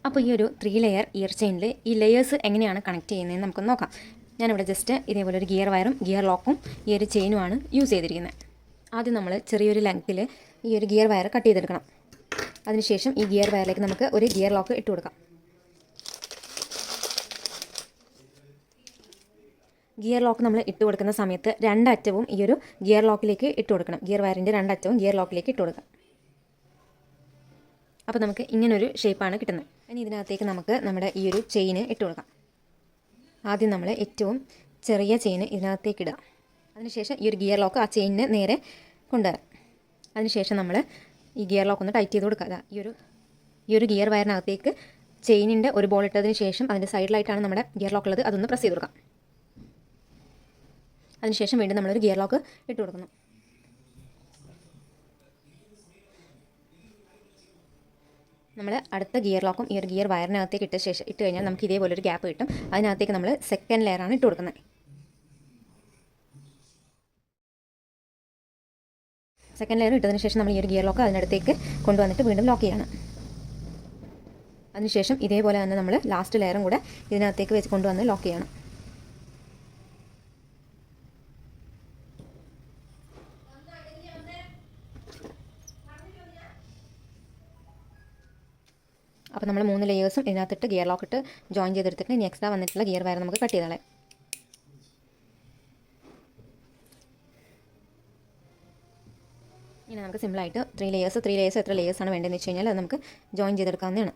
അപ്പോൾ ഈ ഒരു 3 ലെയർ ഇയർ ചെയിനിൽ ഈ ലെയേഴ്സ് എങ്ങനെയാണ് കണക്ട് ചെയ്യുന്നതെന്ന് നമുക്കൊന്ന് നോക്കാം. ഞാനിവിടെ ജസ്റ്റ് ഇതേപോലെ ഒരു ഗിയർ വയറും ഗിയർ ലോക്കും ഈ ഒരു ചെയിനുമാണ് യൂസ് ചെയ്തിരിക്കുന്നത്. ആദ്യം നമ്മൾ ചെറിയൊരു ലെങ്ത്തിൽ ഈ ഒരു ഗിയർ വയർ കട്ട് ചെയ്തെടുക്കണം. അതിനുശേഷം ഈ ഗിയർ വയറിലേക്ക് നമുക്ക് ഒരു ഗിയർ ലോക്ക് ഇട്ട് കൊടുക്കാം. ഗിയർ ലോക്ക് നമ്മൾ ഇട്ട് കൊടുക്കുന്ന സമയത്ത് രണ്ടറ്റവും ഈ ഒരു ഗിയർ ലോക്കിലേക്ക് ഇട്ട് കൊടുക്കണം. ഗിയർ വയറിൻ്റെ രണ്ടറ്റവും ഗിയർ ലോക്കിലേക്ക് ഇട്ട് കൊടുക്കാം. അപ്പോൾ നമുക്ക് ഇങ്ങനൊരു ഷേപ്പാണ് കിട്ടുന്നത്. ഇനി ഇതിനകത്തേക്ക് നമുക്ക് നമ്മുടെ ഈ ഒരു ചെയിന് ഇട്ട് കൊടുക്കാം. ആദ്യം നമ്മൾ ഏറ്റവും ചെറിയ ചെയിന് ഇതിനകത്തേക്ക് ഇടുക. അതിനുശേഷം ഈ ഒരു ഗിയർ ലോക്ക് ആ ചെയിനിന് നേരെ കൊണ്ടുവരാം. അതിനുശേഷം നമ്മൾ ഈ ഗിയർ ലോക്ക് ഒന്ന് ടൈറ്റ് ചെയ്ത് കൊടുക്കുക. ഈ ഒരു ഗിയർ വയറിനകത്തേക്ക് ചെയിനിൻ്റെ ഒരു ബോൾ ഇട്ടതിന് ശേഷം അതിൻ്റെ സൈഡിലായിട്ടാണ് നമ്മുടെ ഗിയർ ലോക്ക് ഉള്ളത്. അതൊന്ന് പ്രസ് ചെയ്ത് കൊടുക്കാം. അതിനുശേഷം വീണ്ടും നമ്മളൊരു ഗിയർ ലോക്ക് ഇട്ട് കൊടുക്കുന്നു. നമ്മൾ അടുത്ത ഗിയർ ലോക്കും ഈ ഒരു ഗിയർ വയറിനകത്തേക്ക് ഇട്ട് കഴിഞ്ഞാൽ നമുക്ക് ഇതേപോലെ ഒരു ഗ്യാപ്പ് കിട്ടും. അതിനകത്തേക്ക് നമ്മൾ സെക്കൻഡ് ലെയറാണ് ഇട്ട് കൊടുക്കുന്നത്. സെക്കൻഡ് ലെയർ ഇട്ടതിന് ശേഷം നമ്മൾ ഈ ഒരു ഗിയർ ലോക്ക് അതിനടുത്തേക്ക് കൊണ്ടുവന്നിട്ട് വീണ്ടും ലോക്ക് ചെയ്യണം. അതിനുശേഷം ഇതേപോലെ തന്നെ നമ്മൾ ലാസ്റ്റ് ലെയറും കൂടെ ഇതിനകത്തേക്ക് വെച്ച് കൊണ്ടുവന്ന് ലോക്ക് ചെയ്യണം. അപ്പോൾ നമ്മൾ 3 ലെയേഴ്സും ഇതിനകത്തിട്ട് ഗിയർ ലോക്ക് ഇട്ട് ജോയിൻ ചെയ്തെടുത്തിട്ട് ഇനി എക്സ്ട്രാ വന്നിട്ടുള്ള ഗിയർ വയർ നമുക്ക് കട്ട് ചെയ്താളെ. ഇനി നമുക്ക് സിമ്പിളായിട്ട് 3 ലെയേഴ്സ് എത്ര ലെയേഴ്സാണ് വേണ്ടതെന്ന് വെച്ച് കഴിഞ്ഞാൽ അത് നമുക്ക് ജോയിൻ ചെയ്തെടുക്കാവുന്നതാണ്.